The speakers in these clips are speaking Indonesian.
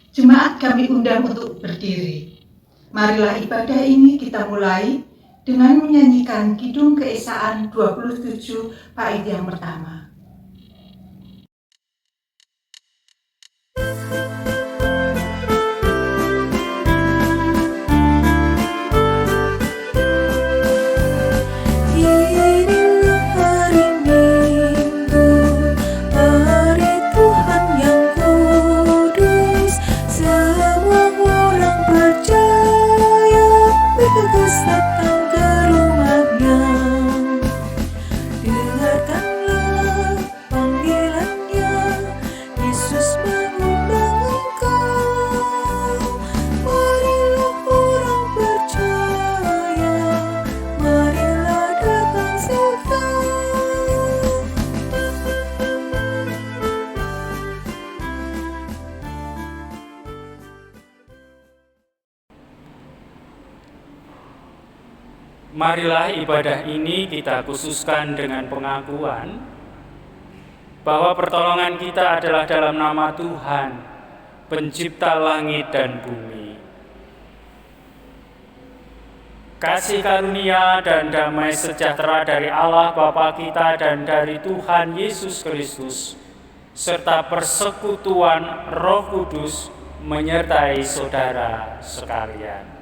Jemaat kami undang untuk berdiri. Marilah ibadah ini kita mulai dengan menyanyikan Kidung Keesaan 27 bait yang pertama. Marilah ibadah ini kita khususkan dengan pengakuan bahwa pertolongan kita adalah dalam nama Tuhan, Pencipta langit dan bumi. Kasih karunia dan damai sejahtera dari Allah Bapa kita dan dari Tuhan Yesus Kristus, serta persekutuan Roh Kudus menyertai saudara sekalian.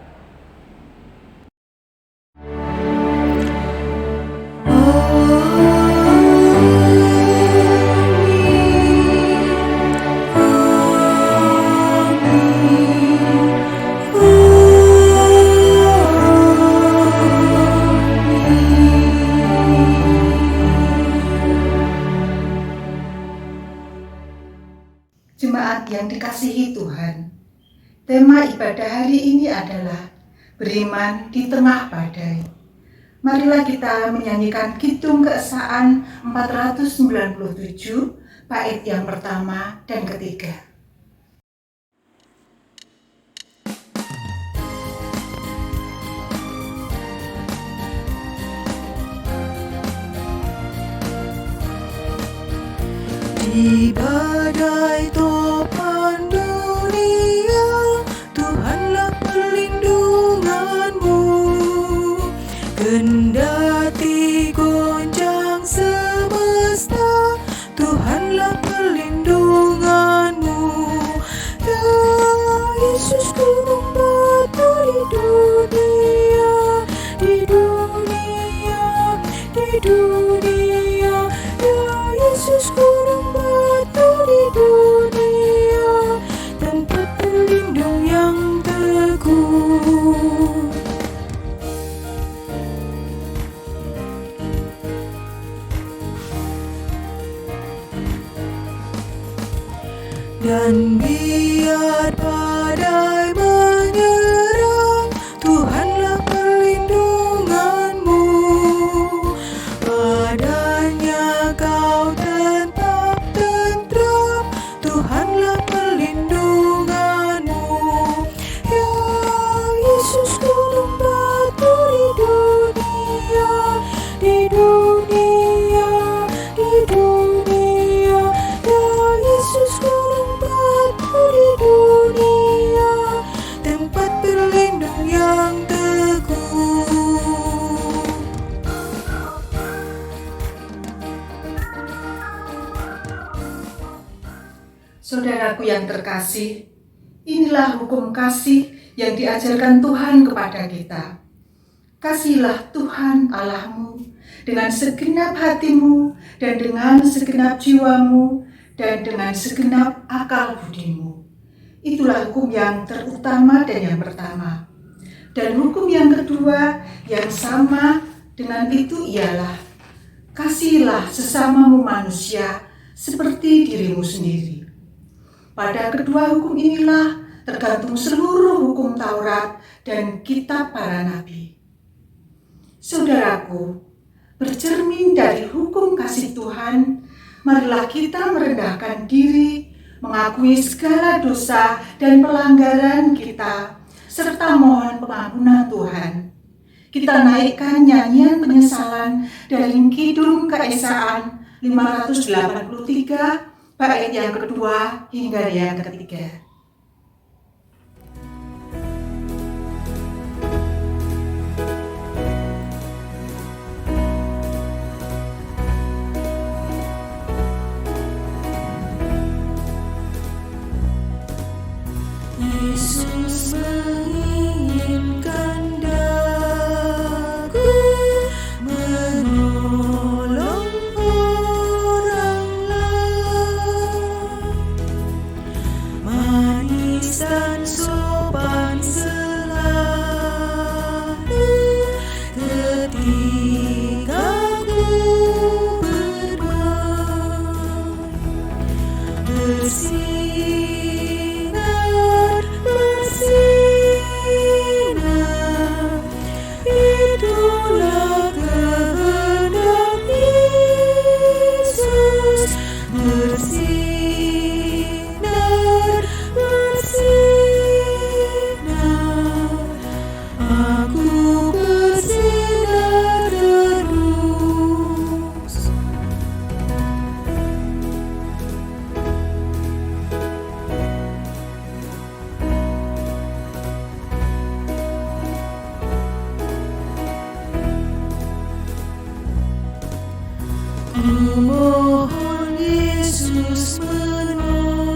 Jemaat yang dikasihi Tuhan, tema ibadah hari ini adalah beriman di tengah badai. Marilah kita menyanyikan Kidung Keesaan 497 bait yang pertama dan ketiga. Di badai topan dunia, Tuhanlah perlindunganmu. Kendati goncang semesta, Tuhanlah perlindunganmu. Ya Yesus, gunung batu di dunia, di dunia, di dunia. Ya Yesus, gunung batu di dunia, tempat berlindung yang teguh. Dan biar badai menyerang, Tuhanlah perlindunganmu. Padanya kau tetap tentram, Tuhanlah perlindunganmu. Ya Yesus, gunung batu di dunia, di dunia, di dunia. Ya Yesus, gunung batu di dunia, tempat berlindung yang teguh. Saudaraku yang terkasih, inilah hukum kasih yang diajarkan Tuhan kepada kita. Kasihilah Tuhan Allahmu dengan segenap hatimu dan dengan segenap jiwamu dan dengan segenap akal budimu. Itulah hukum yang terutama dan yang pertama. Dan hukum yang kedua yang sama dengan itu ialah kasihilah sesamamu manusia seperti dirimu sendiri. Pada kedua hukum inilah tergantung seluruh hukum Taurat dan kitab para nabi. Saudaraku, bercermin dari hukum kasih Tuhan, marilah kita merendahkan diri, mengakui segala dosa dan pelanggaran kita, serta mohon pengampunan Tuhan. Kita naikkan nyanyian penyesalan dari Kidung Keesaan 583, bait yang kedua hingga yang ketiga. Yesus menginginkan daku menolong orang lain, manis dan sopan selalu ketika ku bermain, bersinar, bersinar, itulah kehendak Yesus. Bersinar, bersinar, aku bersinar terus. Ku mohon Yesus menolong,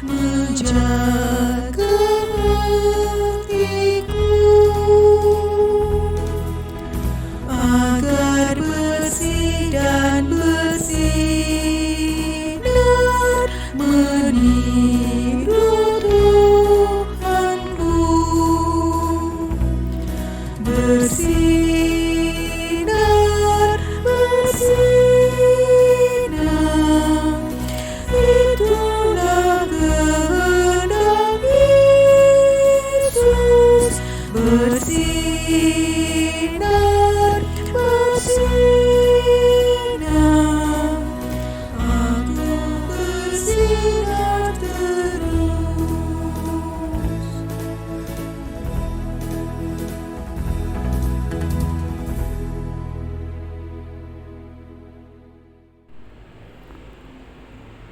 menjaga hatiku agar bersih dan bersinar meniru Tuhanku. Bersinar, bersinar, itulah kehendak Yesus. Bersinar, bersinar, aku bersinar terus.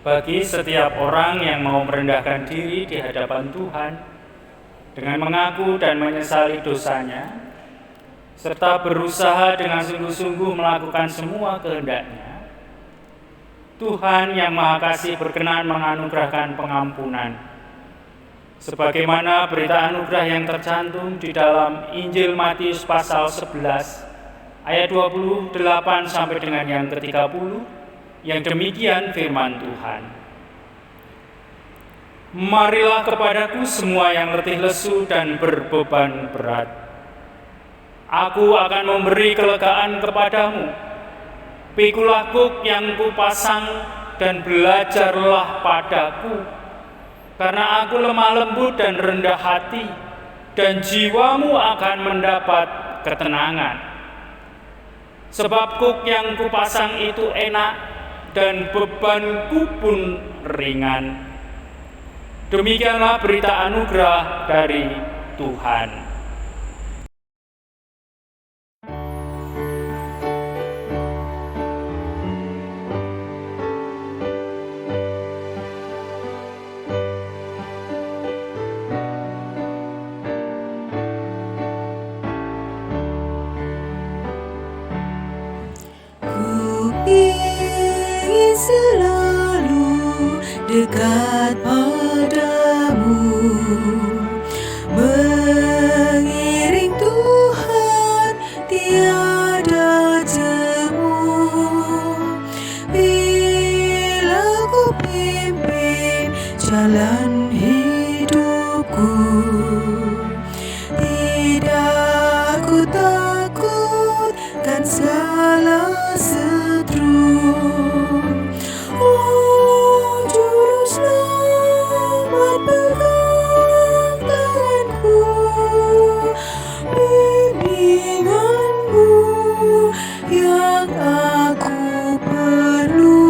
Bagi setiap orang yang mau merendahkan diri di hadapan Tuhan dengan mengaku dan menyesali dosanya, serta berusaha dengan sungguh-sungguh melakukan semua kehendak-Nya, Tuhan yang Maha Kasih berkenan menganugerahkan pengampunan. Sebagaimana berita anugerah yang tercantum di dalam Injil Matius pasal 11 ayat 28 sampai dengan yang ke-30, yang demikian firman Tuhan. Marilah kepadaku semua yang letih lesu dan berbeban berat. Aku akan memberi kelegaan kepadamu. Pikulah kuk yang kupasang dan belajarlah padaku, karena aku lemah lembut dan rendah hati, dan jiwamu akan mendapat ketenangan. Sebab kuk yang kupasang itu enak dan bebanku pun ringan. Demikianlah berita anugerah dari Tuhan. Ku ingin selalu dekat padamu, mengiring Tuhan tiada jemu. Bila ku pimpin jalan hidupku, tidak ku takutkan segala setru. Oh, juru selamat pegang tanganku, bimbinganmu yang aku perlu.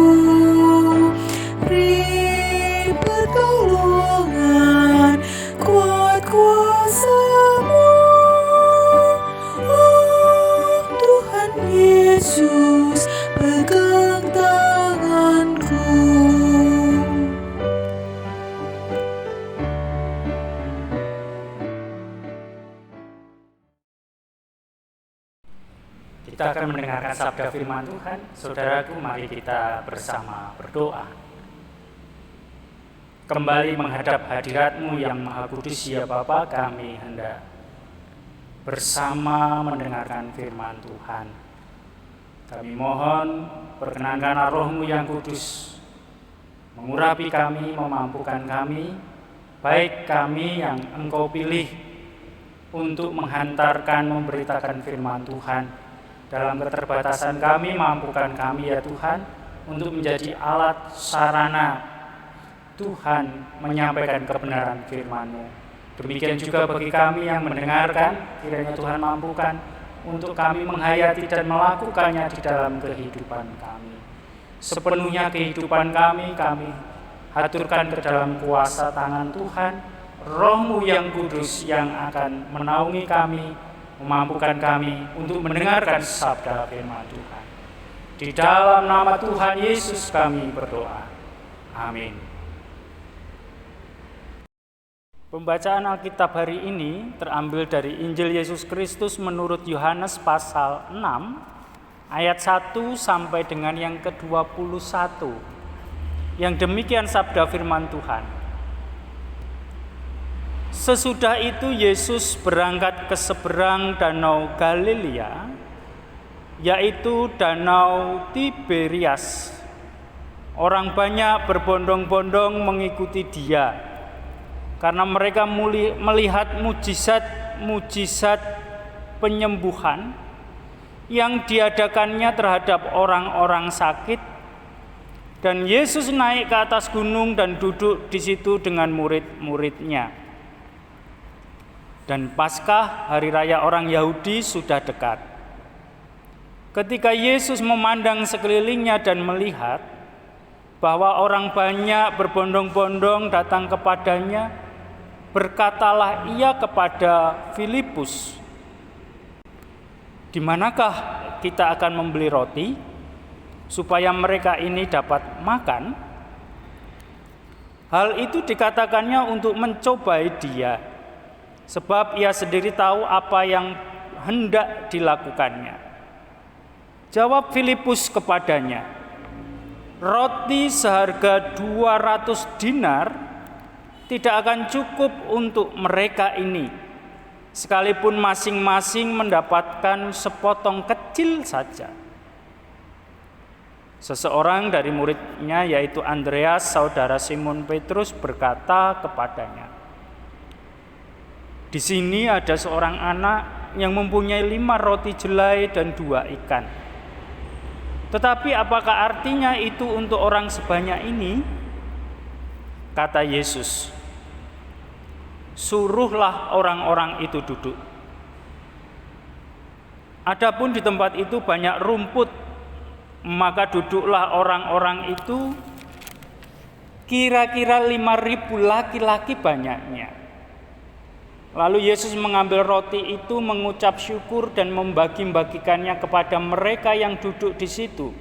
Beri pertolongan, kuat kuasa-Mu. Oh, Tuhan Yesus, pegang tanganku. Kita akan mendengarkan sabda firman Tuhan. Saudaraku, mari kita bersama berdoa. kembali menghadap hadirat-Mu yang Maha Kudus, ya Bapa, kami hendak bersama mendengarkan firman Tuhan. Kami mohon perkenankanlah Roh-Mu yang kudus mengurapi kami, memampukan kami, baik kami yang Engkau pilih untuk menghantarkan, memberitakan firman Tuhan. Dalam keterbatasan kami, mampukan kami ya Tuhan untuk menjadi alat sarana Tuhan menyampaikan kebenaran firman-Mu. Demikian juga bagi kami yang mendengarkan, kiranya Tuhan mampukan untuk kami menghayati dan melakukannya di dalam kehidupan kami. Sepenuhnya kehidupan kami haturkan ke dalam kuasa tangan Tuhan, Roh-Mu yang kudus yang akan menaungi kami, memampukan kami untuk mendengarkan sabda firman Tuhan. Di dalam nama Tuhan Yesus kami berdoa. Amin. Pembacaan Alkitab hari ini terambil dari Injil Yesus Kristus menurut Yohanes pasal 6 ayat 1 sampai dengan yang ke-21. Yang demikian sabda firman Tuhan. Sesudah itu Yesus berangkat ke seberang danau Galilea, yaitu danau Tiberias. Orang banyak berbondong-bondong mengikuti Dia, karena mereka melihat mujizat penyembuhan yang diadakannya terhadap orang-orang sakit. Dan Yesus naik ke atas gunung dan duduk di situ dengan murid-muridnya. Dan Paskah, hari raya orang Yahudi, sudah dekat. Ketika Yesus memandang sekelilingnya dan melihat bahwa orang banyak berbondong-bondong datang kepadanya, berkatalah ia kepada Filipus, "Di manakah kita akan membeli roti supaya mereka ini dapat makan?" Hal itu dikatakannya untuk mencobai Dia, sebab ia sendiri tahu apa yang hendak dilakukannya. Jawab Filipus kepadanya, "Roti seharga 200 dinar tidak akan cukup untuk mereka ini, sekalipun masing-masing mendapatkan sepotong kecil saja." Seseorang dari muridnya, yaitu Andreas, saudara Simon Petrus, berkata kepadanya, "Di sini ada seorang anak yang mempunyai 5 roti jelai dan 2 ikan. Tetapi apakah artinya itu untuk orang sebanyak ini?" Kata Yesus, "Suruhlah orang-orang itu duduk." Adapun di tempat itu banyak rumput, maka duduklah orang-orang itu, kira-kira 5.000 laki-laki banyaknya. Lalu Yesus mengambil roti itu, mengucap syukur dan membagi-bagikannya kepada mereka yang duduk di situ.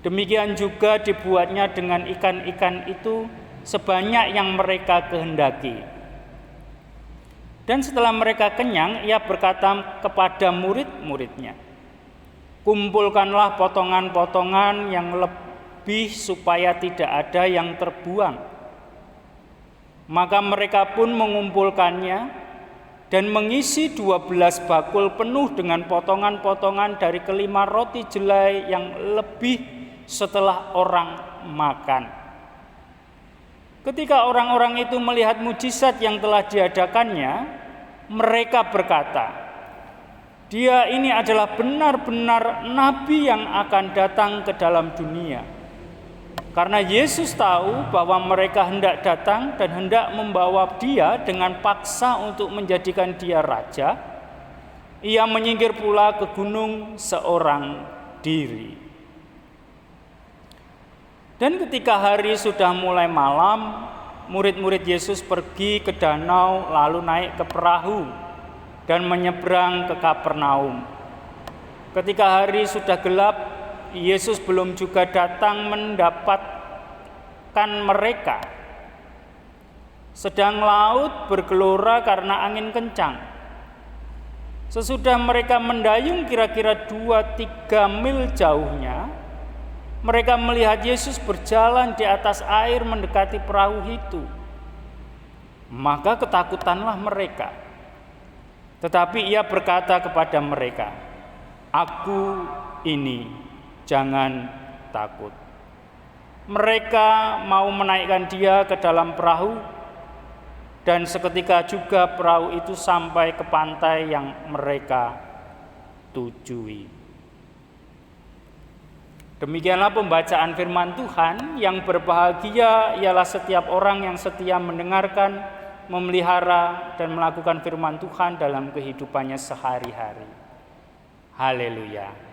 Demikian juga dibuatnya dengan ikan-ikan itu sebanyak yang mereka kehendaki. Dan setelah mereka kenyang, ia berkata kepada murid-muridnya, "Kumpulkanlah potongan-potongan yang lebih supaya tidak ada yang terbuang." Maka mereka pun mengumpulkannya dan mengisi 12 bakul penuh dengan potongan-potongan dari kelima roti jelai yang lebih setelah orang makan. Ketika orang-orang itu melihat mujizat yang telah diadakannya, mereka berkata, "Dia ini adalah benar-benar nabi yang akan datang ke dalam dunia." Karena Yesus tahu bahwa mereka hendak datang dan hendak membawa Dia dengan paksa untuk menjadikan Dia raja, ia menyingkir pula ke gunung seorang diri. Dan ketika hari sudah mulai malam, murid-murid Yesus pergi ke danau lalu naik ke perahu dan menyeberang ke Kapernaum. Ketika hari sudah gelap, Yesus belum juga datang mendapatkan mereka. Sedang laut bergelora karena angin kencang. Sesudah mereka mendayung kira-kira 2-3 mil jauhnya, Mereka melihat Yesus berjalan di atas air mendekati perahu itu. Maka ketakutanlah mereka. Tetapi ia berkata kepada mereka, "Aku ini, jangan takut." Mereka mau menaikkan dia ke dalam perahu, dan seketika juga perahu itu sampai ke pantai yang mereka tujui. Demikianlah pembacaan firman Tuhan. Yang berbahagia ialah setiap orang yang setia mendengarkan, memelihara, dan melakukan firman Tuhan dalam kehidupannya sehari-hari. Haleluya.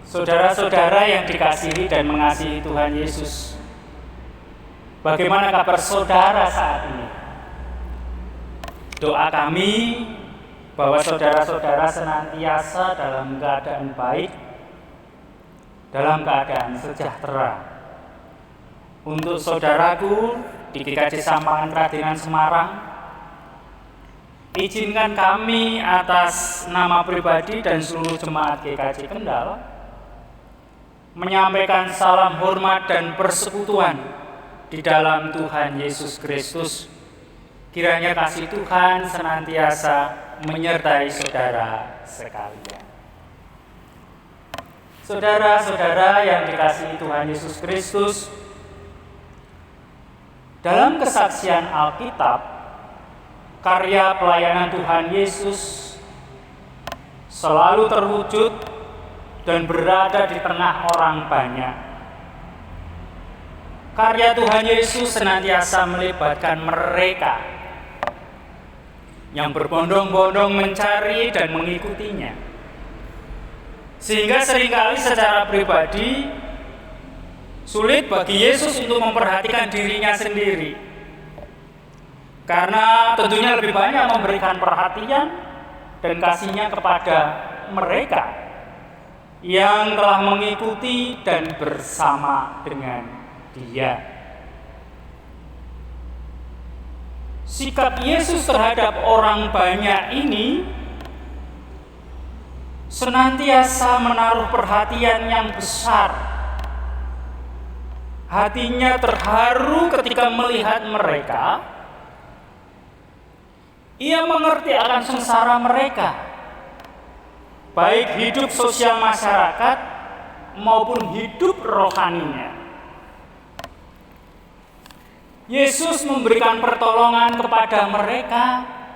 Saudara-saudara yang dikasihi dan mengasihi Tuhan Yesus, bagaimana kabar saudara saat ini? Doa kami bahwa saudara-saudara senantiasa dalam keadaan baik, dalam keadaan sejahtera. Untuk saudaraku di GKJ Sampangan Kradenan Semarang, izinkan kami atas nama pribadi dan seluruh jemaat GKJ Kendal menyampaikan salam hormat dan persekutuan di dalam Tuhan Yesus Kristus. Kiranya kasih Tuhan senantiasa menyertai saudara sekalian. Saudara-saudara yang dikasihi Tuhan Yesus Kristus, dalam kesaksian Alkitab, karya pelayanan Tuhan Yesus selalu terwujud dan berada di tengah orang banyak. Karya Tuhan Yesus senantiasa melibatkan mereka yang berbondong-bondong mencari dan mengikutinya. Sehingga seringkali secara pribadi sulit bagi Yesus untuk memperhatikan dirinya sendiri. Karena tentunya lebih banyak memberikan perhatian dan kasihnya kepada mereka yang telah mengikuti dan bersama dengan Dia. Sikap Yesus terhadap orang banyak ini senantiasa menaruh perhatian yang besar. Hatinya terharu ketika melihat mereka. Ia mengerti akan sengsara mereka, baik hidup sosial masyarakat maupun hidup rohaninya. Yesus memberikan pertolongan kepada mereka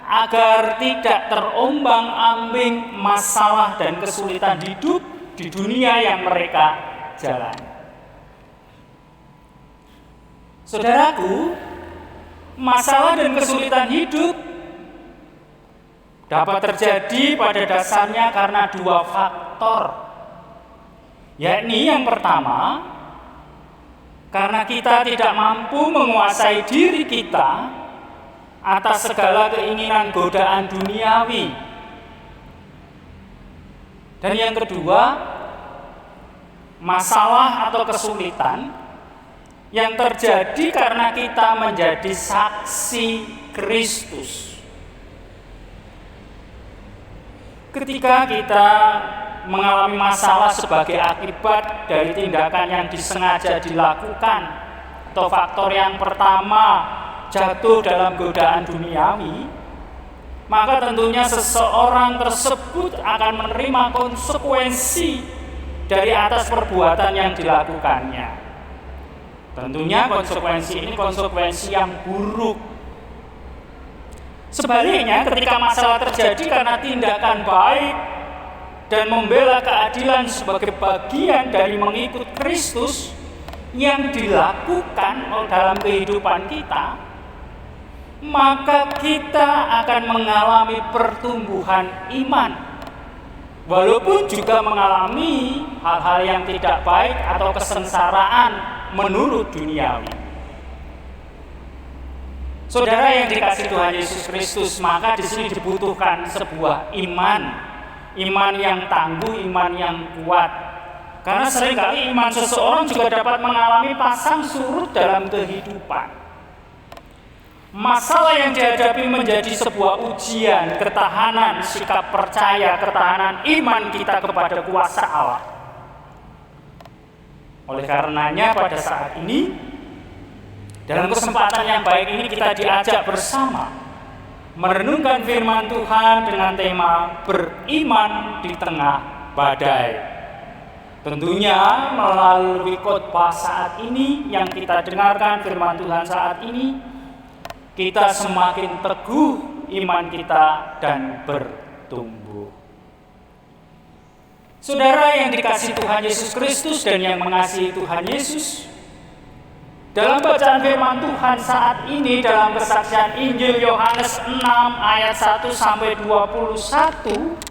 agar tidak terombang-ambing masalah dan kesulitan hidup di dunia yang mereka jalani. Saudaraku, masalah dan kesulitan hidup dapat terjadi pada dasarnya karena dua faktor, yakni yang pertama, karena kita tidak mampu menguasai diri kita atas segala keinginan godaan duniawi. Dan yang kedua, masalah atau kesulitan yang terjadi karena kita menjadi saksi Kristus. Ketika kita mengalami masalah sebagai akibat dari tindakan yang disengaja dilakukan, atau faktor yang pertama, jatuh dalam godaan duniawi, maka tentunya seseorang tersebut akan menerima konsekuensi dari atas perbuatan yang dilakukannya. Tentunya konsekuensi ini konsekuensi yang buruk. Sebaliknya, ketika masalah terjadi karena tindakan baik dan membela keadilan sebagai bagian dari mengikut Kristus, yang dilakukan dalam kehidupan kita, maka kita akan mengalami pertumbuhan iman, walaupun juga mengalami hal-hal yang tidak baik atau kesengsaraan menurut duniawi. Saudara yang dikasihi Tuhan Yesus Kristus, maka di sini dibutuhkan sebuah iman yang tangguh, iman yang kuat. Karena seringkali iman seseorang juga dapat mengalami pasang surut dalam kehidupan. Masalah yang dihadapi menjadi sebuah ujian, ketahanan, sikap percaya, ketahanan iman kita kepada kuasa Allah. Oleh karenanya pada saat ini, dalam kesempatan yang baik ini kita diajak bersama merenungkan firman Tuhan dengan tema beriman di tengah badai. Tentunya melalui khotbah saat ini yang kita dengarkan firman Tuhan saat ini, kita semakin teguh iman kita dan bertumbuh. Saudara yang dikasihi Tuhan Yesus Kristus dan yang mengasihi Tuhan Yesus, dalam bacaan firman Tuhan saat ini dalam kesaksian Injil Yohanes 6 ayat 1 sampai 21,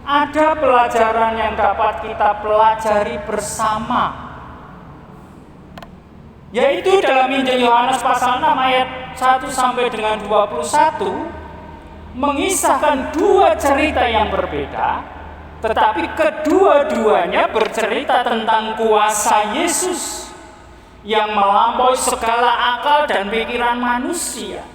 ada pelajaran yang dapat kita pelajari bersama. Yaitu dalam Injil Yohanes pasal 6 ayat 1 sampai dengan 21 mengisahkan dua cerita yang berbeda, tetapi kedua-duanya bercerita tentang kuasa Yesus yang melampaui segala akal dan pikiran manusia.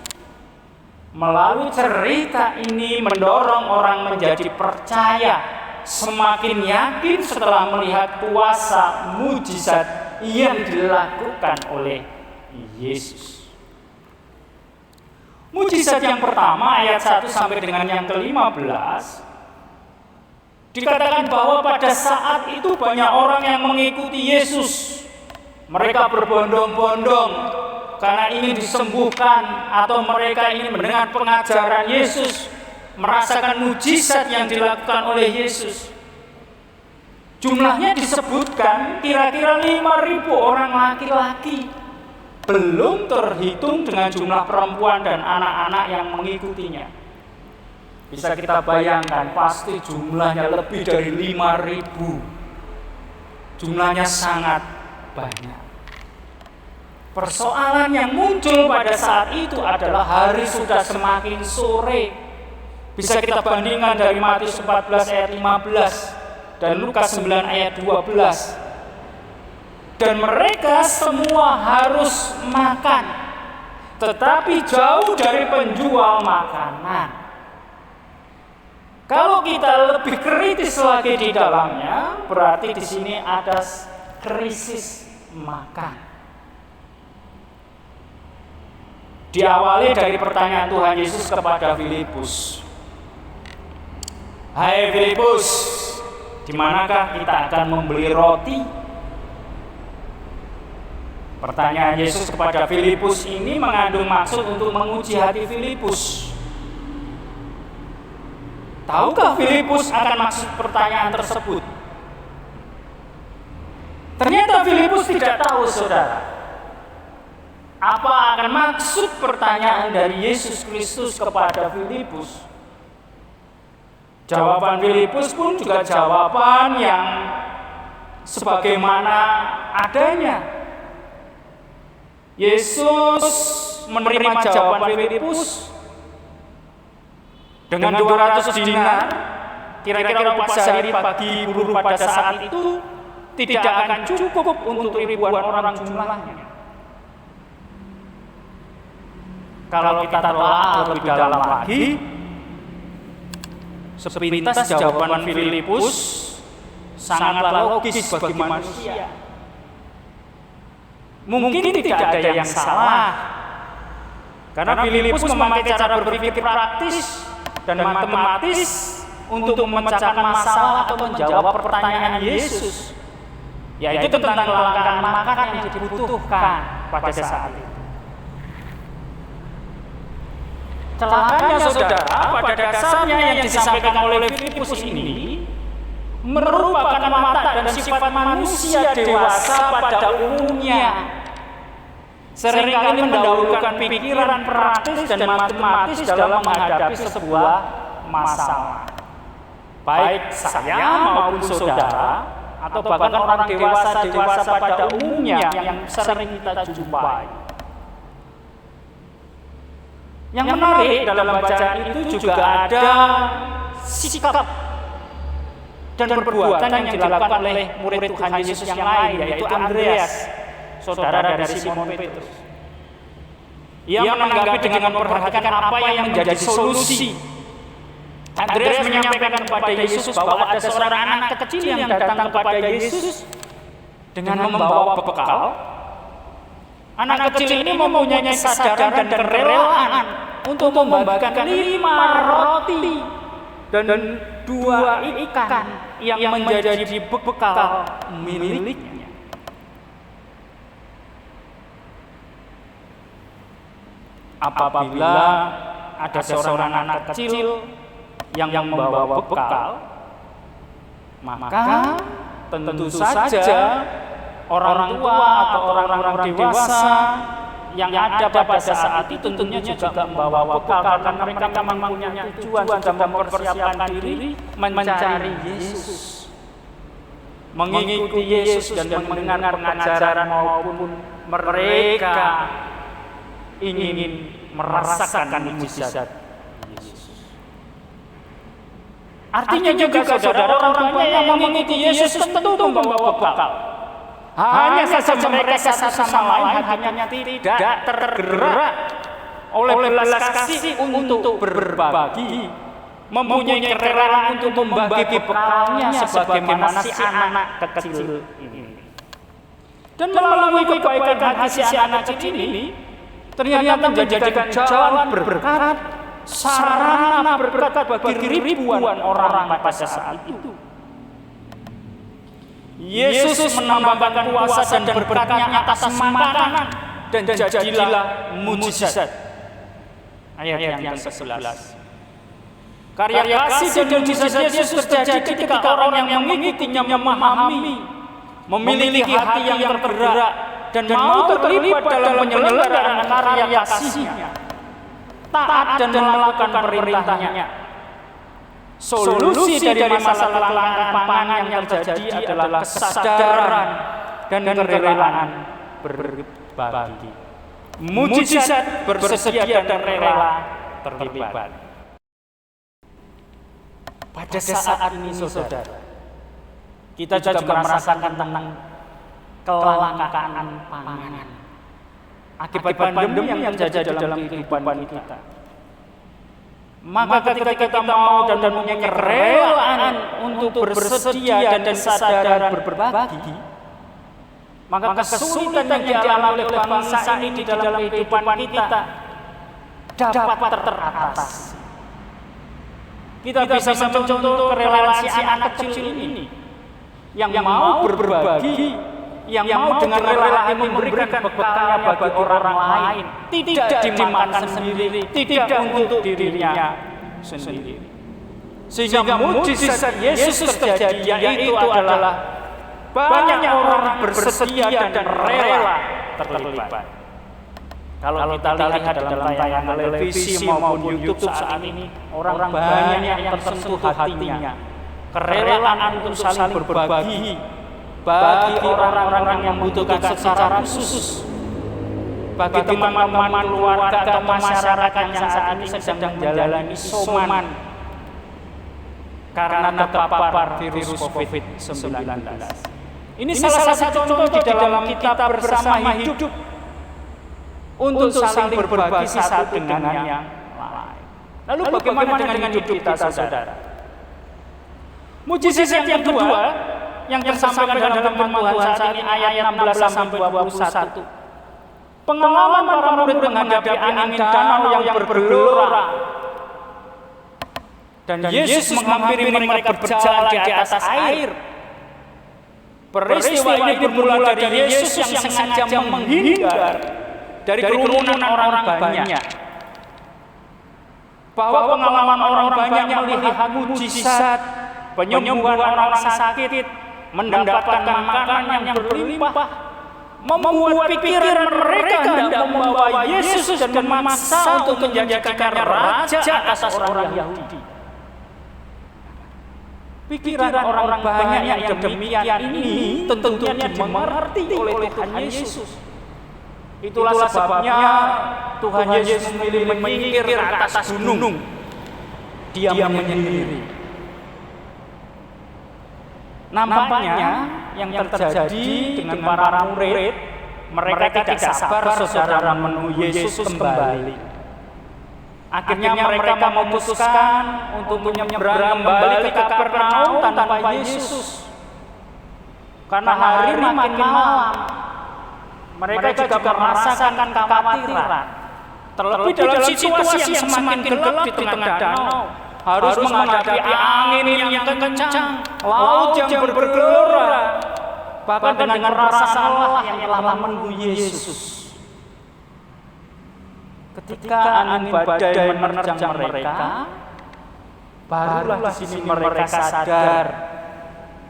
Melalui cerita ini mendorong orang menjadi percaya, semakin yakin setelah melihat kuasa mujizat yang dilakukan oleh Yesus. Mujizat yang pertama ayat 1 sampai dengan yang ke-15 dikatakan bahwa pada saat itu banyak orang yang mengikuti Yesus. Mereka berbondong-bondong karena ingin disembuhkan atau mereka ingin mendengar pengajaran Yesus, merasakan mujizat yang dilakukan oleh Yesus. Jumlahnya disebutkan kira-kira 5.000 orang laki-laki, belum terhitung dengan jumlah perempuan dan anak-anak yang mengikutinya. Bisa kita bayangkan, pasti jumlahnya lebih dari 5.000. Jumlahnya sangat banyak. Persoalan yang muncul pada saat itu adalah hari sudah semakin sore. Bisa kita bandingkan dari Matius 14 ayat 15 dan Lukas 9 ayat 12. Dan mereka semua harus makan, tetapi jauh dari penjual makanan. Kalau kita lebih kritis lagi di dalamnya, berarti di sini ada krisis makan. Diawali dari pertanyaan Tuhan Yesus kepada Filipus. Hai Filipus, di manakah kita akan membeli roti? Pertanyaan Yesus kepada Filipus ini mengandung maksud untuk menguji hati Filipus. Tahukah Filipus akan maksud pertanyaan tersebut? Ternyata Filipus tidak tahu, saudara. Apa akan maksud pertanyaan dari Yesus Kristus kepada Filipus? Jawaban Filipus pun juga jawaban yang sebagaimana adanya. Yesus menerima jawaban Filipus dengan 200 dinar, kira-kira upah sehari bagi buruh pada saat itu tidak akan cukup untuk ribuan orang jumlahnya. Kalau kita telah lebih dalam lagi, sepintas jawaban Filipus sangatlah logis bagi manusia. Mungkin tidak ada yang salah, karena Filipus memakai cara berpikir praktis dan matematis untuk memecahkan masalah atau menjawab pertanyaan Yesus, yaitu tentang kelangkaan makanan yang dibutuhkan pada saat itu. Celakanya saudara, pada dasarnya yang disampaikan oleh Filipus ini merupakan watak dan sifat manusia dewasa pada umumnya. Seringkali mendahulukan pikiran praktis dan matematis dalam menghadapi sebuah masalah. Baik saya maupun saudara, atau bahkan orang dewasa pada umumnya yang sering kita jumpai. Yang menarik dalam bacaan itu juga ada sikap dan perbuatan yang dilakukan oleh murid Tuhan Yesus yang lain, yaitu Andreas, saudara dari Simon Petrus. Ia menanggapi dengan memperhatikan apa yang menjadi solusi. Andreas menyampaikan kepada Yesus bahwa ada seorang anak kecil yang datang kepada Yesus dengan membawa bekal. Anak kecil ini mempunyai kesadaran dan kerelaan untuk membagikan 5 roti dan 2 ikan yang menjadi bekal miliknya. Apabila ada seorang anak kecil yang membawa bekal, maka tentu saja orang tua atau orang-orang dewasa yang ada pada saat itu tentunya juga membawa bekal, karena mereka mempunyai tujuan sudah mempersiapkan diri mencari Yesus, mengikuti Yesus dan mendengar pengajaran, maupun mereka ingin merasakan mujizat Yesus. Artinya juga saudara, orang banyak yang mengikuti Yesus tentu membawa bekal. Hanya saja mereka satu sama lain hanya tidak tergerak oleh belas kasih untuk berbagi, mempunyai kerelaan untuk membagi bekalnya sebagaimana si anak kecil ini. Dan melalui kebaikan hati si anak kecil ini ternyata menjadikan jalan berkat, sarana berkat bagi ribuan orang pada saat itu. Yesus menambahkan kuasa dan berkatnya atas makanan, dan jadilah mujizat. Ayat yang ke-11. Karya kasih dan mujizat Yesus terjadi ketika orang yang mengikutinya memiliki hati yang tergerak dan mau terlibat dalam penyelenggaraan karya kasihnya, taat dan melakukan perintahnya. Solusi dari masalah kelangkaan pangan yang terjadi adalah kesadaran dan kerelaan berbagi. Mujizat bersedia dan rela terlibat. Pada saat ini saudara, kita juga merasakan tentang kelangkaan pangan akibat pandemi yang terjadi dalam kehidupan kita. Maka ketika kita mau dan mempunyai kerelaan untuk bersedia dan sadar berbagi, maka kesulitan yang dialami oleh bangsa ini di dalam kehidupan kita dapat teratasi. Kita bisa mencontoh kerelaan si anak kecil ini yang mau berbagi, yang mau dengan rela memberikan bekalnya bagi orang lain, tidak dimakan sendiri, tidak untuk dirinya sendiri. Sehingga mujizat Yesus terjadi, yaitu adalah banyak orang bersedia dan rela terlibat. Kalau kita lihat dalam tayangan televisi maupun YouTube saat ini, orang banyak yang tersentuh hatinya, kerelaan untuk saling berbagi bagi orang-orang yang membutuhkan secara khusus, bagi teman-teman keluarga atau masyarakat yang saat ini sedang menjalani isoman karena terpapar virus COVID-19. Ini salah satu contoh di dalam kita bersama hidup untuk saling berbagi satu dengan yang lain. Lalu bagaimana dengan hidup kita, saudara? Mujizat yang kedua yang tersampaikan dalam firman Tuhan saat ini ayat 16 sampai 21. Pengalaman para murid menghadapi angin danau yang bergelora. Dan Yesus menghampiri mereka berjalan di atas air. Peristiwa ini bermula dari Yesus yang sengaja menghindar dari kerumunan orang banyak. Bahwa pengalaman orang banyak melihat mujizat penyembuhan orang sakit, mendapatkan makanan yang berlimpah, membuat pikiran mereka hendak membawa Yesus dan memaksa untuk menjadikannya raja atas orang Yahudi. Pikiran orang banyak yang demikian ini tentunya dimengerti oleh Tuhan Yesus. Itulah sebabnya Tuhan Yesus memilih menyingkir ke atas gunung. Dia menyendiri. Nampaknya yang terjadi dengan para murid, mereka tidak sabar saudara menunggu Yesus kembali. Akhirnya mereka memutuskan untuk menyeberang kembali ke Kapernaum tanpa Yesus. Karena hari makin malam, mereka juga merasakan kekhawatiran. Terlebih dalam situasi yang semakin gelap di tengah danau, harus menghadapi angin yang kencang, laut yang bergelora, bahkan dengan rasa lelah yang telah menunggu Yesus. Ketika angin badai menerjang mereka, barulah di sini mereka sadar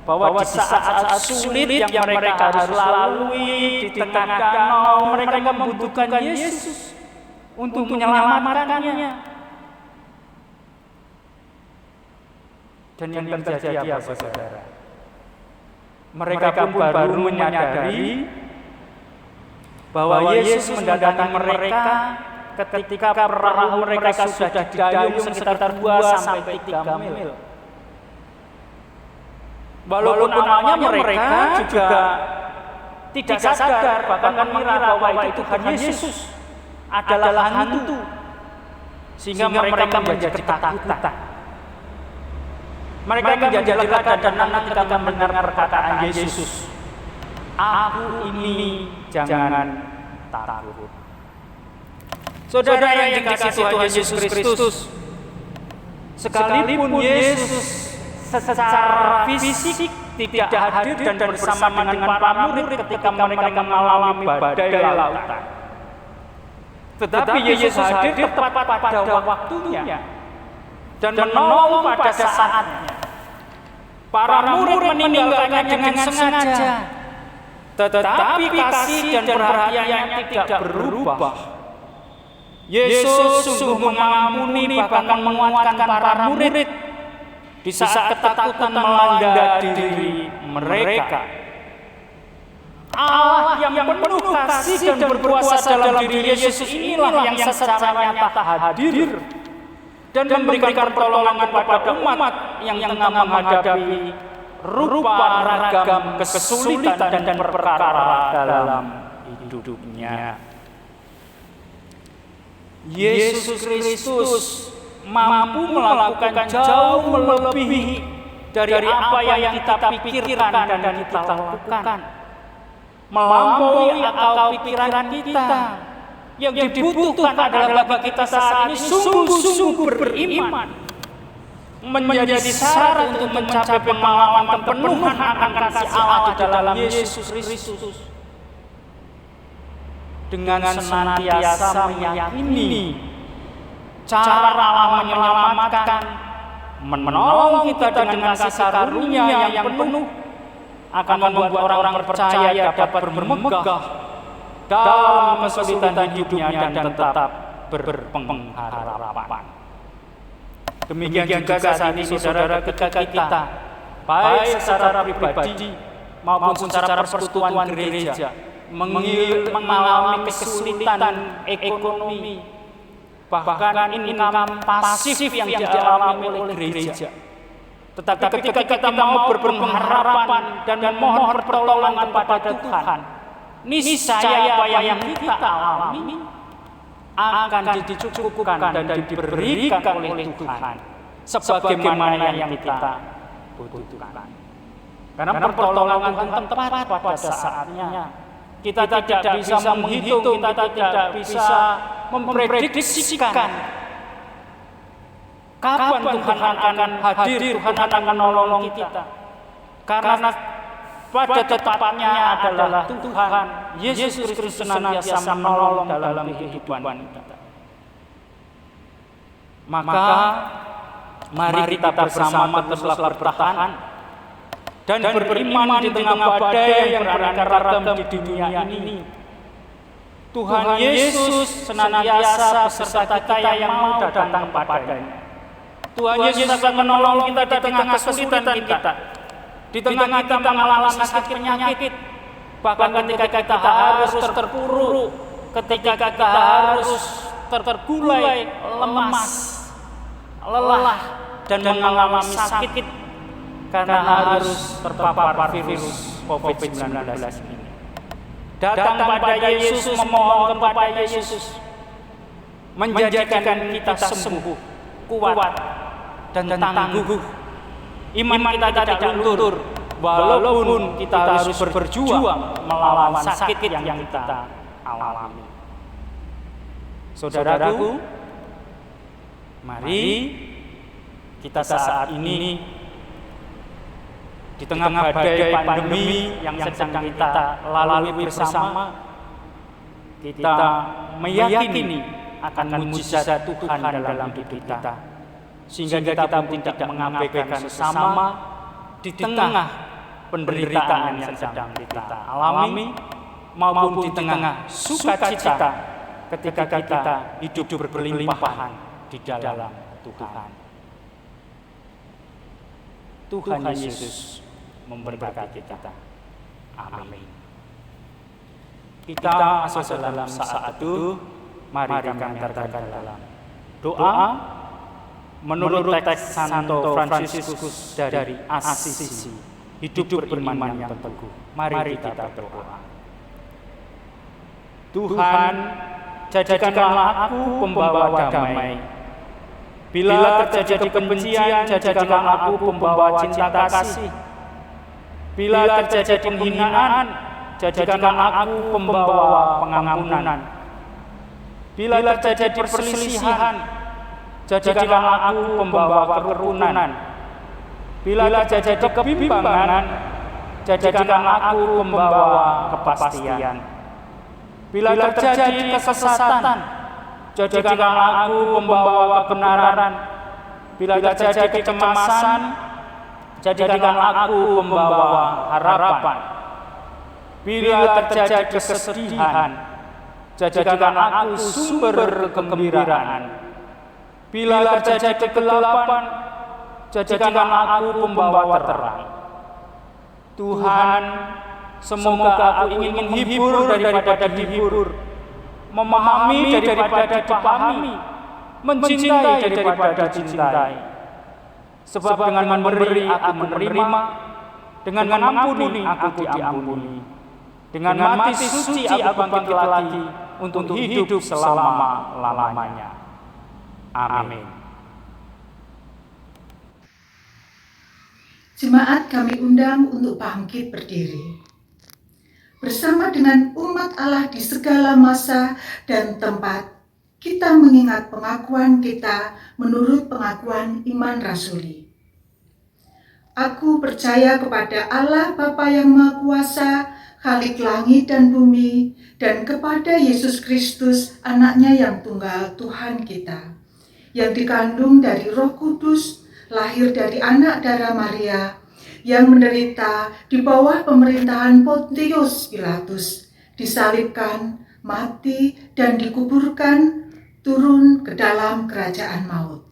bahwa di saat-saat sulit yang mereka harus lalui di tengah danau, mereka membutuhkan Yesus untuk menyelamatkannya. Dan yang terjadi apa, saudara? Mereka pun baru menyadari bahwa Yesus mendatangi mereka ketika perahu mereka sudah didayung sekitar 2-3 mil. Walaupun awalnya mereka juga tidak sadar, bahkan mengira bahwa itu Tuhan Yesus adalah hantu, sehingga mereka menjadi ketakutan. Mereka menjadi lega dan tenang ketika mendengar perkataan Yesus, "Aku ini, jangan takut." Saudara yang dikasihi Tuhan Yesus Kristus, sekalipun Yesus secara fisik tidak hadir dan bersama dengan para murid ketika mereka mengalami badai lautan, tetapi Yesus hadir tepat pada waktunya dan menolong pada saatnya. Para murid meninggalkannya dengan sengaja, tetapi kasih dan perhatiannya tidak berubah. Yesus sungguh mengampuni bahkan menguatkan para murid di saat ketakutan melanda diri mereka. Allah yang penuh kasih dan berkuasa dalam diri Yesus inilah yang secara nyata hadir dan memberikan pertolongan kepada umat yang tengah menghadapi rupa ragam kesulitan dan perkara dalam hidupnya. Yesus Kristus mampu melakukan jauh melebihi dari apa yang kita pikirkan dan kita lakukan, melampaui akal pikiran kita. Yang dibutuhkan adalah bagi kita saat ini sungguh-sungguh beriman, menjadi syarat untuk mencapai pengalaman kepenuhan akan kasih Allah di dalam Yesus Kristus, dengan senantiasa meyakini cara Allah menyelamatkan, menolong kita dengan kasih karunia yang penuh, akan membuat orang percaya dapat bermegah dalam kesulitan hidupnya dan tetap berpengharapan. Demikian juga saat ini saudara, ketika kita baik secara pribadi maupun secara persekutuan gereja mengalami kesulitan ekonomi, bahkan income pasif yang dialami oleh gereja. Tetapi ketika kita mau berpengharapan dan mohon pertolongan kepada Tuhan, niscaya apa yang kita alami akan dicukupkan dan diberikan oleh Tuhan sebagaimana yang kita butuhkan. Karena pertolongan Tuhan tepat pada saatnya. Kita tidak bisa menghitung, kita tidak bisa memprediksikan kapan Tuhan akan hadir, Tuhan akan menolong kita. Karena pada tepatnya adalah Tuhan Yesus Kristus senantiasa menolong dalam kehidupan kita. Maka Mari kita bersama teruslah bertahan dan beriman di tengah badai yang beraneka ragam di dunia ini. Tuhan Yesus senantiasa beserta kita yang mau datang kepadanya. Tuhan Yesus akan menolong kita di tengah kesulitan kita, di tengah kita mengalami sakit penyakit, bahkan ketika kita harus terpuruk, ketika kita harus tergulai, lemas, lelah, dan mengalami sakit karena harus terpapar virus COVID-19 ini. Datang kepada Yesus, memohon kepada Yesus, menjadikan kita sembuh, kuat, dan tangguh. Iman kita tidak luntur, walaupun kita harus berjuang melawan sakit yang kita alami. Saudaraku, mari kita saat ini di tengah badai pandemi yang sedang kita lalui bersama, kita meyakini akan mujizat Tuhan dalam hidup kita, sehingga kita pun tidak mengabaikan sesama di tengah penderitaan yang sedang kita alami, maupun di tengah sukacita ketika kita hidup berkelimpahan di dalam Tuhan. Tuhan Yesus memberkati kita. Amin. Kita masuk dalam saat itu, mari kami antarkan dalam doa menurut teks Santo Fransiskus dari Assisi, hidup beriman yang teguh. Mari kita berdoa. Tuhan, jadikanlah aku pembawa damai. Bila terjadi kebencian, jadikanlah aku pembawa cinta kasih. Bila terjadi penghinaan, jadikanlah aku pembawa pengampunan. Bila terjadi perselisihan, jadikanlah aku pembawa kerukunan. Bila terjadi kebimbangan, jadikanlah aku pembawa kepastian. Bila terjadi kesesatan, jadikanlah aku pembawa kebenaran. Bila terjadi kecemasan, jadikanlah aku pembawa harapan. Bila terjadi kesedihan, jadikanlah aku sumber kegembiraan. Bila terjadi kegelapan, jadikanlah aku pembawa terang. Tuhan, semoga aku ingin menghibur daripada dihibur, memahami daripada dipahami, mencintai daripada dicintai. Sebab dengan memberi aku menerima, dengan mengampuni aku diampuni, dengan mati suci aku bangkit lagi untuk hidup selama-lamanya. Amin. Jemaat kami undang untuk bangkit berdiri. Bersama dengan umat Allah di segala masa dan tempat, kita mengingat pengakuan kita menurut pengakuan iman rasuli. Aku percaya kepada Allah Bapa yang Maha Kuasa, Khalik langit dan bumi, dan kepada Yesus Kristus, anaknya yang tunggal Tuhan kita, yang dikandung dari Roh Kudus, lahir dari anak darah Maria, yang menderita di bawah pemerintahan Pontius Pilatus, disalibkan, mati, dan dikuburkan, turun ke dalam kerajaan maut.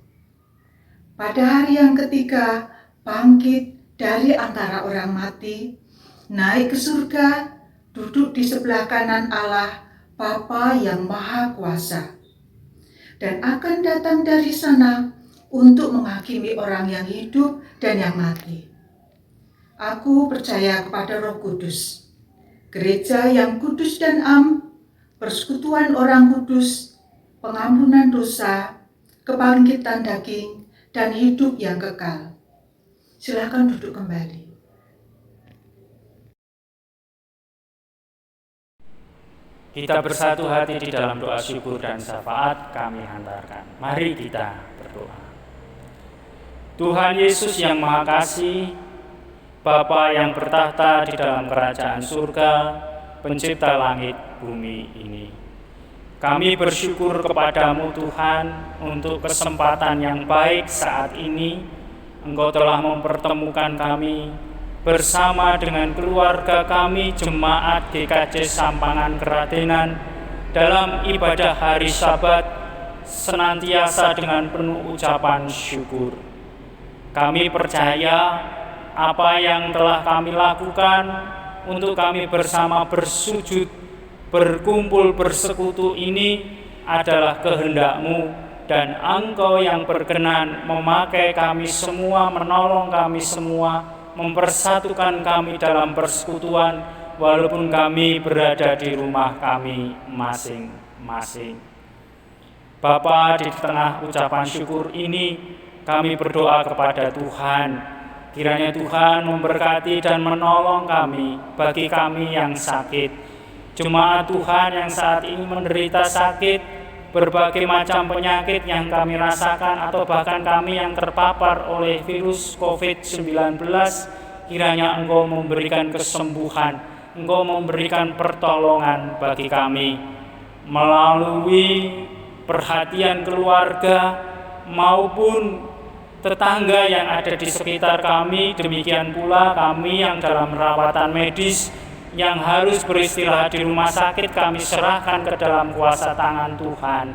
Pada hari yang ketiga, bangkit dari antara orang mati, naik ke surga, duduk di sebelah kanan Allah, Bapa yang Maha Kuasa, dan akan datang dari sana untuk menghakimi orang yang hidup dan yang mati. Aku percaya kepada Roh Kudus, gereja yang kudus dan am, persekutuan orang kudus, pengampunan dosa, kebangkitan daging, dan hidup yang kekal. Silakan duduk kembali. Kita bersatu hati di dalam doa syukur dan syafaat kami hantarkan. Mari kita berdoa. Tuhan Yesus yang Maha Kasih, Bapa yang bertahta di dalam kerajaan surga, pencipta langit bumi ini. Kami bersyukur kepadamu Tuhan untuk kesempatan yang baik saat ini. Engkau telah mempertemukan kami bersama dengan keluarga kami Jemaat GKJ Sampangan Keratenan dalam ibadah hari Sabat senantiasa dengan penuh ucapan syukur. Kami percaya apa yang telah kami lakukan untuk kami bersama bersujud, berkumpul, bersekutu ini adalah kehendak-Mu, dan Engkau yang berkenan memakai kami semua, menolong kami semua, mempersatukan kami dalam persekutuan walaupun kami berada di rumah kami masing-masing. Bapa, di tengah ucapan syukur ini kami berdoa kepada Tuhan. Kiranya Tuhan memberkati dan menolong kami bagi kami yang sakit. Jemaat Tuhan yang saat ini menderita sakit, berbagai macam penyakit yang kami rasakan atau bahkan kami yang terpapar oleh virus COVID-19, kiranya Engkau memberikan kesembuhan, Engkau memberikan pertolongan bagi kami melalui perhatian keluarga maupun tetangga yang ada di sekitar kami. Demikian pula kami yang dalam rawatan medis yang harus beristirahat di rumah sakit, kami serahkan ke dalam kuasa tangan Tuhan.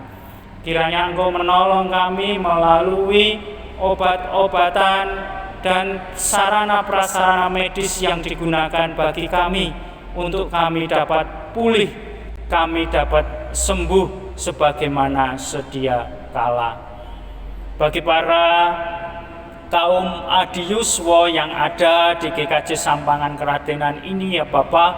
Kiranya Engkau menolong kami melalui obat-obatan dan sarana prasarana medis yang digunakan bagi kami untuk kami dapat pulih, kami dapat sembuh sebagaimana sedia kala. Bagi para kaum adiyuswa yang ada di GKJ Sampangan Keratenan ini ya Bapak,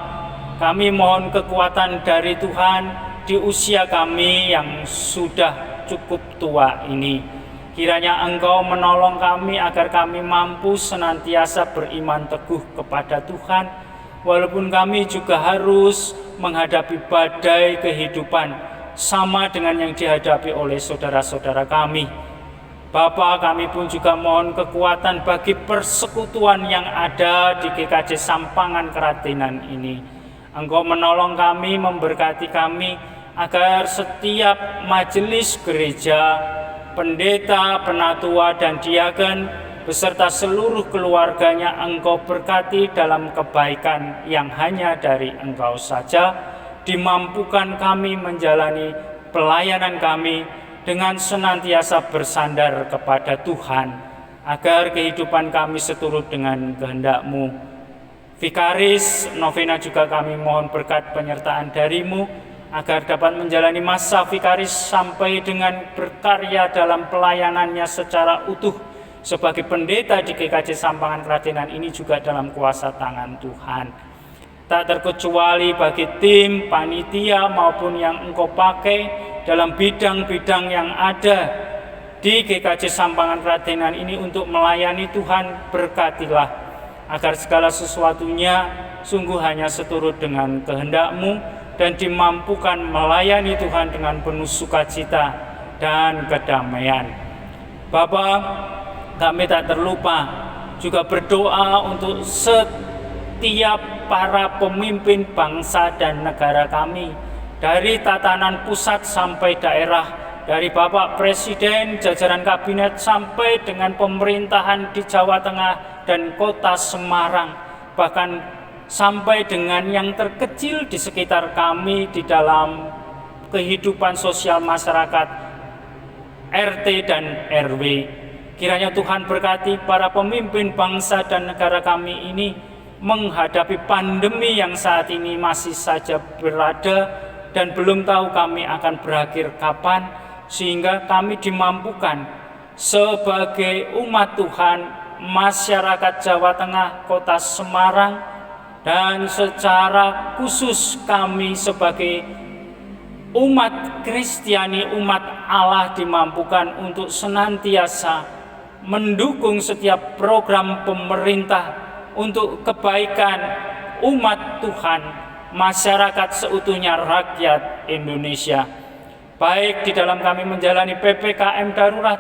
kami mohon kekuatan dari Tuhan di usia kami yang sudah cukup tua ini. Kiranya Engkau menolong kami agar kami mampu senantiasa beriman teguh kepada Tuhan, walaupun kami juga harus menghadapi badai kehidupan sama dengan yang dihadapi oleh saudara-saudara kami. Bapa, kami pun juga mohon kekuatan bagi persekutuan yang ada di GKJ Sampangan Keratenan ini. Engkau menolong kami, memberkati kami, agar setiap majelis gereja, pendeta, penatua, dan diaken, beserta seluruh keluarganya Engkau berkati dalam kebaikan yang hanya dari Engkau saja. Dimampukan kami menjalani pelayanan kami dengan senantiasa bersandar kepada Tuhan, agar kehidupan kami seturut dengan kehendak-Mu. Vikaris novena juga kami mohon berkat penyertaan dari-Mu, agar dapat menjalani masa vikaris sampai dengan berkarya dalam pelayanannya secara utuh sebagai pendeta di GKJ Sampangan Keratenan ini juga dalam kuasa tangan Tuhan. Tak terkecuali bagi tim, panitia maupun yang Engkau pakai dalam bidang-bidang yang ada di GKJ Sampangan Keratenan ini untuk melayani Tuhan, berkatilah agar segala sesuatunya sungguh hanya seturut dengan kehendak-Mu dan dimampukan melayani Tuhan dengan penuh sukacita dan kedamaian. Bapa, kami tak terlupa juga berdoa untuk setiap para pemimpin bangsa dan negara kami, dari tatanan pusat sampai daerah, dari Bapak Presiden, jajaran kabinet sampai dengan pemerintahan di Jawa Tengah dan kota Semarang, bahkan sampai dengan yang terkecil di sekitar kami di dalam kehidupan sosial masyarakat RT dan RW. Kiranya Tuhan berkati para pemimpin bangsa dan negara kami ini menghadapi pandemi yang saat ini masih saja berada dan belum tahu kami akan berakhir kapan, sehingga kami dimampukan sebagai umat Tuhan, masyarakat Jawa Tengah, kota Semarang, dan secara khusus kami sebagai umat Kristiani, umat Allah dimampukan untuk senantiasa mendukung setiap program pemerintah untuk kebaikan umat Tuhan, masyarakat seutuhnya, rakyat Indonesia. Baik di dalam kami menjalani PPKM darurat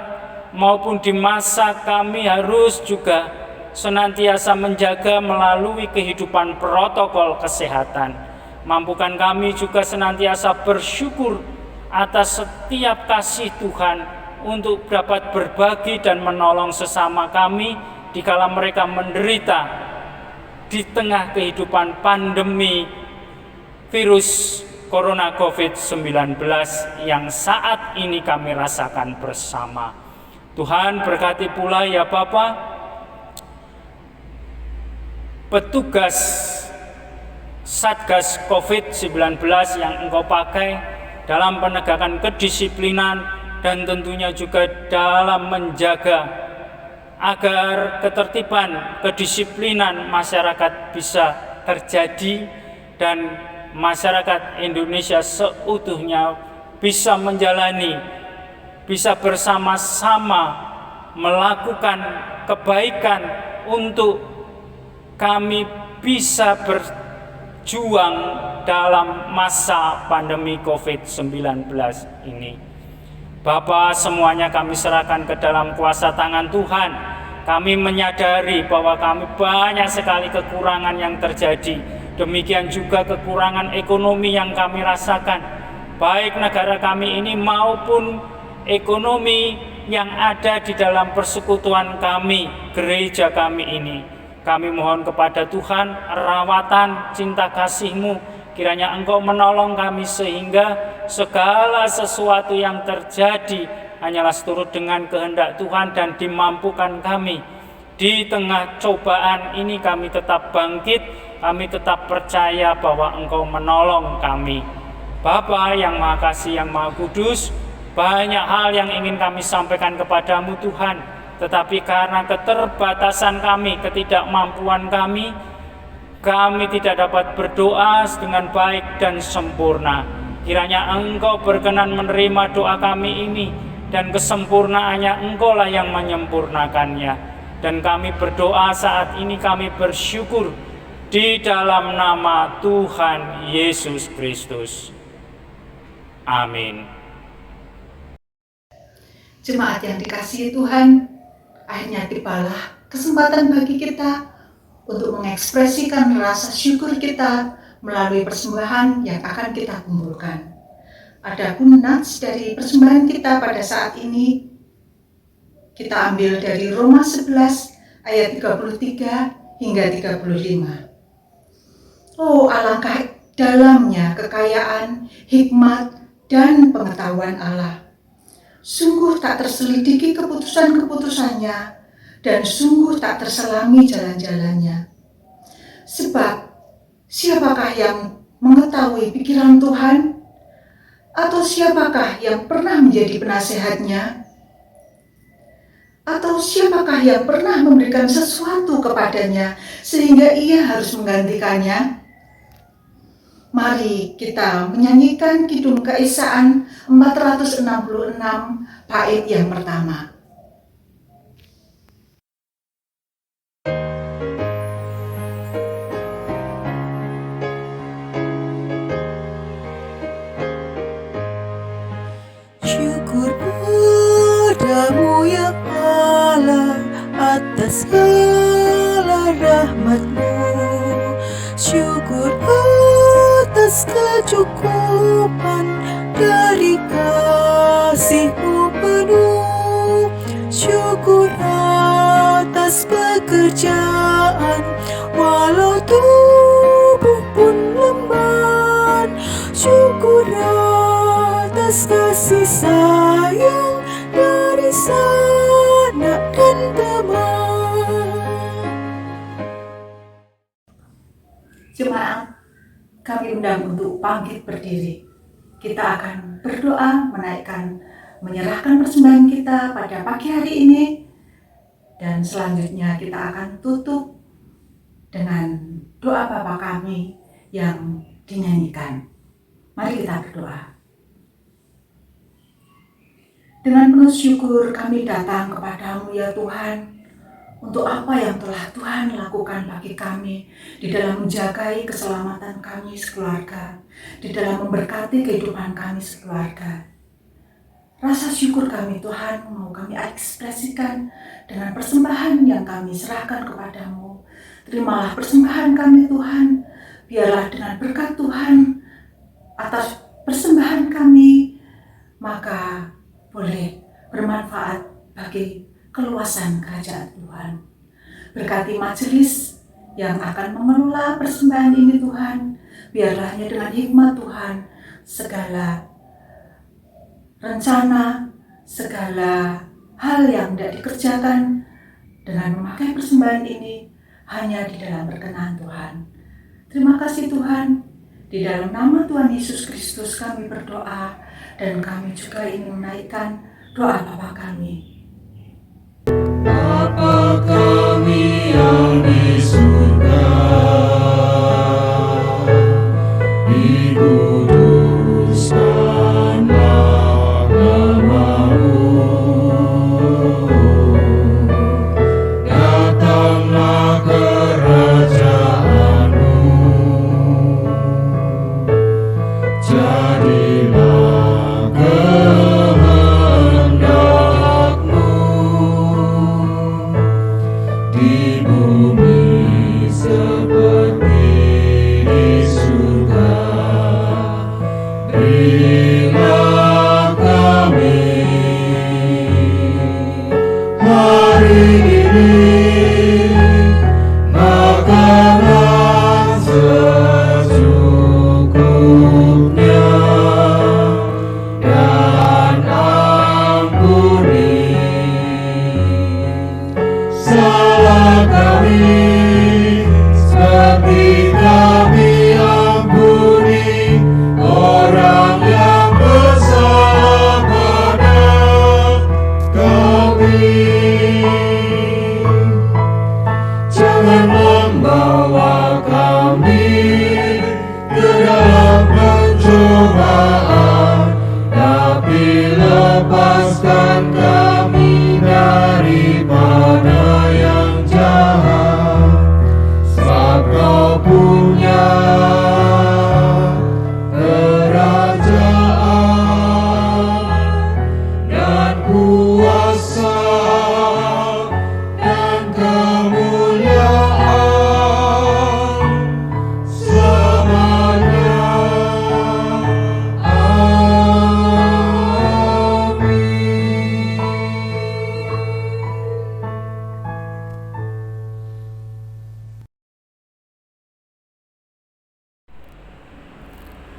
maupun di masa kami harus juga senantiasa menjaga melalui kehidupan protokol kesehatan. Mampukan kami juga senantiasa bersyukur atas setiap kasih Tuhan untuk dapat berbagi dan menolong sesama kami dikala mereka menderita di tengah kehidupan pandemi virus Corona COVID-19 yang saat ini kami rasakan bersama. Tuhan berkati pula ya Bapa, petugas Satgas COVID-19 yang Engkau pakai dalam penegakan kedisiplinan dan tentunya juga dalam menjaga agar ketertiban, kedisiplinan masyarakat bisa terjadi dan masyarakat Indonesia seutuhnya bisa menjalani, bisa bersama-sama melakukan kebaikan untuk kami bisa berjuang dalam masa pandemi COVID-19 ini. Bapa, semuanya kami serahkan ke dalam kuasa tangan Tuhan. Kami menyadari bahwa kami banyak sekali kekurangan yang terjadi. Demikian juga kekurangan ekonomi yang kami rasakan, baik negara kami ini maupun ekonomi yang ada di dalam persekutuan kami, gereja kami ini. Kami mohon kepada Tuhan rawatan cinta kasih-Mu, kiranya Engkau menolong kami sehingga segala sesuatu yang terjadi hanyalah seturut dengan kehendak Tuhan dan dimampukan kami. Di tengah cobaan ini kami tetap bangkit, kami tetap percaya bahwa Engkau menolong kami. Bapa yang Maha Kasih, yang Maha Kudus, banyak hal yang ingin kami sampaikan kepadamu Tuhan, tetapi karena keterbatasan kami, ketidakmampuan kami tidak dapat berdoa dengan baik dan sempurna. Kiranya Engkau berkenan menerima doa kami ini, dan kesempurnaannya Engkau lah yang menyempurnakannya. Dan kami berdoa saat ini, kami bersyukur di dalam nama Tuhan Yesus Kristus. Amin. Jemaat yang dikasihi Tuhan, akhirnya tibalah kesempatan bagi kita untuk mengekspresikan rasa syukur kita melalui persembahan yang akan kita kumpulkan. Adapun nats dari persembahan kita pada saat ini, kita ambil dari Roma 11 ayat 33 hingga 35. Oh, alangkah dalamnya kekayaan, hikmat, dan pengetahuan Allah. Sungguh tak terselidiki keputusan-keputusannya, dan sungguh tak terselami jalan-jalannya. Sebab, siapakah yang mengetahui pikiran Tuhan? Atau siapakah yang pernah menjadi penasehatnya? Atau siapakah yang pernah memberikan sesuatu kepadanya sehingga ia harus menggantikannya? Mari kita menyanyikan Kidung Keesaan 466 bait yang pertama. Syukur padamu ya Allah atas segala rahmat-Mu. Syukur atas kecukupan dari kasih-Mu penuh. Syukur atas pekerjaan walau tubuh pun lemah. Syukur atas kasih sayang dari sanak dan teman. Jemaat, kami undang untuk bangkit berdiri. Kita akan berdoa menyerahkan persembahan kita pada pagi hari ini, dan selanjutnya kita akan tutup dengan doa Bapa kami yang dinyanyikan. Mari kita berdoa. Dengan penuh syukur kami datang kepadamu ya Tuhan, untuk apa yang telah Tuhan lakukan bagi kami di dalam menjagai keselamatan kami sekeluarga, di dalam memberkati kehidupan kami sekeluarga. Rasa syukur kami Tuhan mau kami ekspresikan dengan persembahan yang kami serahkan kepadamu. Terimalah persembahan kami Tuhan, biarlah dengan berkat Tuhan atas persembahan kami maka boleh bermanfaat bagi keluasan kerajaan Tuhan. Berkati majelis yang akan mengelola persembahan ini Tuhan, biarlah dengan hikmat Tuhan segala rencana, segala hal yang tidak dikerjakan dengan memakai persembahan ini hanya di dalam berkenan Tuhan. Terima kasih Tuhan, di dalam nama Tuhan Yesus Kristus kami berdoa, dan kami juga ingin menaikkan doa Bapa kami. Bapa kami yang di surga, dikuduskanlah namamu, datanglah kerajaanmu, jadilah kehendakmu di bumi seperti di surga. Berilah kami hari ini makanan secukupnya, dan ampuni salah kami seperti kami ampuni orang yang bersalah pada kami. Jangan membawa kami ke dalam pencobaan, tapi lepaskan kami daripada yang jahat. Sebab Kau punya kerajaan dan kuasa dan kemuliaan selamanya. Amin.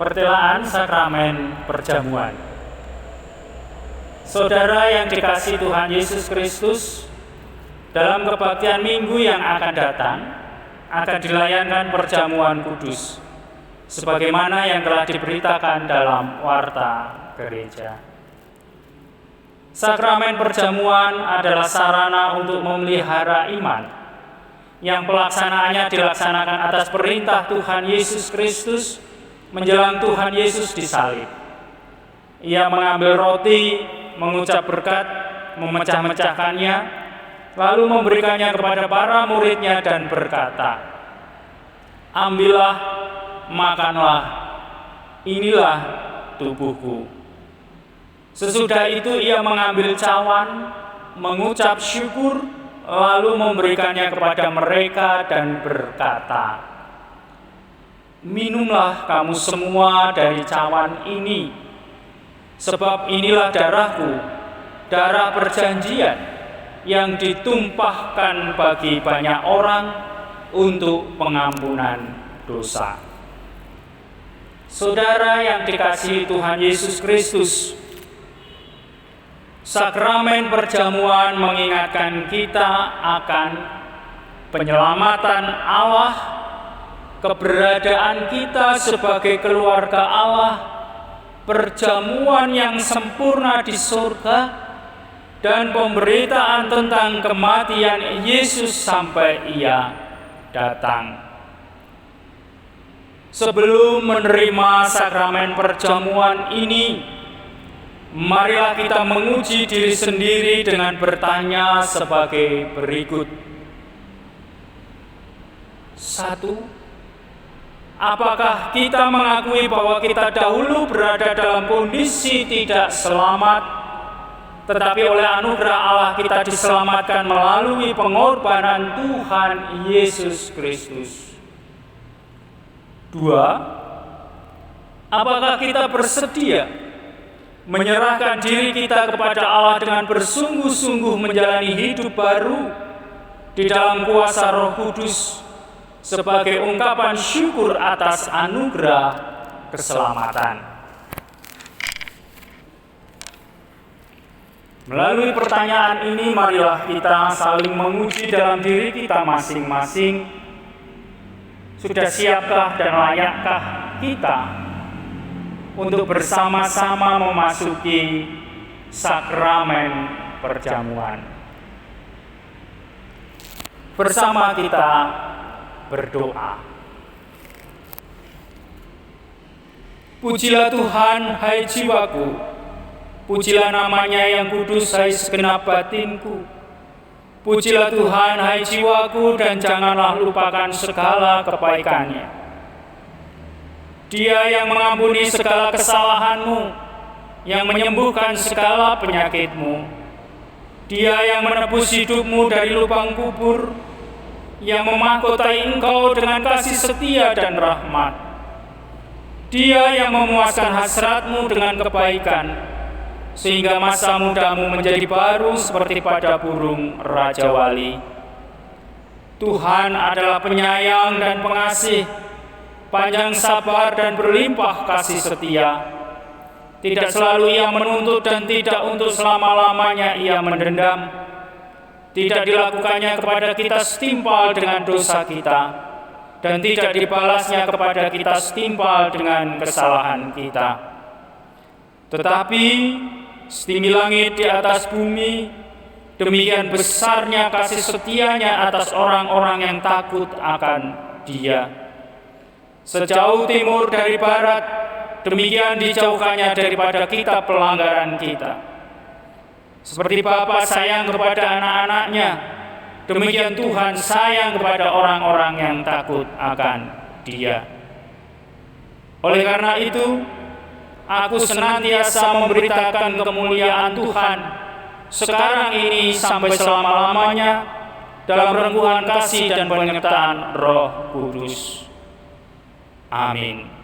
Pertelaan sakramen perjamuan. Saudara yang dikasihi Tuhan Yesus Kristus, dalam kebaktian minggu yang akan datang akan dilayankan perjamuan kudus sebagaimana yang telah diberitakan dalam warta gereja. Sakramen perjamuan adalah sarana untuk memelihara iman yang pelaksanaannya dilaksanakan atas perintah Tuhan Yesus Kristus menjelang Tuhan Yesus disalib. Ia mengambil roti, mengucap berkat, memecah-mecahkannya, lalu memberikannya kepada para muridnya dan berkata, "Ambillah, makanlah, inilah tubuhku." Sesudah itu ia mengambil cawan, mengucap syukur, lalu memberikannya kepada mereka dan berkata, "Minumlah kamu semua dari cawan ini, sebab inilah darahku, darah perjanjian yang ditumpahkan bagi banyak orang untuk pengampunan dosa." Saudara yang dikasihi Tuhan Yesus Kristus, sakramen perjamuan mengingatkan kita akan penyelamatan Allah, keberadaan kita sebagai keluarga Allah, perjamuan yang sempurna di surga, dan pemberitaan tentang kematian Yesus sampai Ia datang. Sebelum menerima sakramen perjamuan ini, marilah kita menguji diri sendiri dengan bertanya sebagai berikut. 1. Apakah kita mengakui bahwa kita dahulu berada dalam kondisi tidak selamat, tetapi oleh anugerah Allah kita diselamatkan melalui pengorbanan Tuhan Yesus Kristus? 2. Apakah kita bersedia menyerahkan diri kita kepada Allah dengan bersungguh-sungguh menjalani hidup baru di dalam kuasa Roh Kudus sebagai ungkapan syukur atas anugerah keselamatan. Melalui pertanyaan ini, marilah kita saling menguji dalam diri kita masing-masing. Sudah siapkah dan layakkah kita untuk bersama-sama memasuki sakramen perjamuan? Bersama kita berdoa. Pujilah Tuhan, hai jiwaku. Pujilah namanya yang kudus, hai segenap batinku. Pujilah Tuhan, hai jiwaku, dan janganlah lupakan segala kebaikannya. Dia yang mengampuni segala kesalahanmu, yang menyembuhkan segala penyakitmu. Dia yang menebus hidupmu dari lubang kubur, yang memahkotai engkau dengan kasih setia dan rahmat. Dia yang memuaskan hasratmu dengan kebaikan, sehingga masa mudamu menjadi baru seperti pada burung Raja Wali. Tuhan adalah penyayang dan pengasih, panjang sabar dan berlimpah kasih setia. Tidak selalu Ia menuntut dan tidak untuk selama-lamanya Ia mendendam. Tidak dilakukannya kepada kita setimpal dengan dosa kita, dan tidak dibalasnya kepada kita setimpal dengan kesalahan kita. Tetapi setinggi langit di atas bumi, demikian besarnya kasih setianya atas orang-orang yang takut akan Dia. Sejauh timur dari barat, demikian dijauhkannya daripada kita pelanggaran kita. Seperti Bapa sayang kepada anak-anaknya, demikian Tuhan sayang kepada orang-orang yang takut akan Dia. Oleh karena itu, aku senantiasa memberitakan kemuliaan Tuhan sekarang ini sampai selama-lamanya dalam rengkuhan kasih dan penyertaan Roh Kudus. Amin.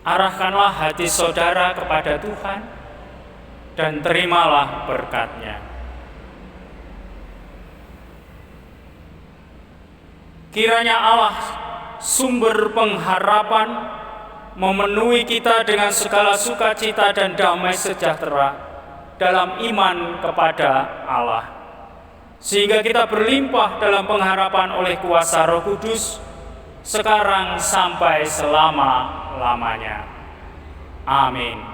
Arahkanlah hati saudara kepada Tuhan dan terimalah berkat-Nya. Kiranya Allah, sumber pengharapan, memenuhi kita dengan segala sukacita dan damai sejahtera dalam iman kepada Allah, sehingga kita berlimpah dalam pengharapan oleh kuasa Roh Kudus, sekarang sampai selama-lamanya. Amin.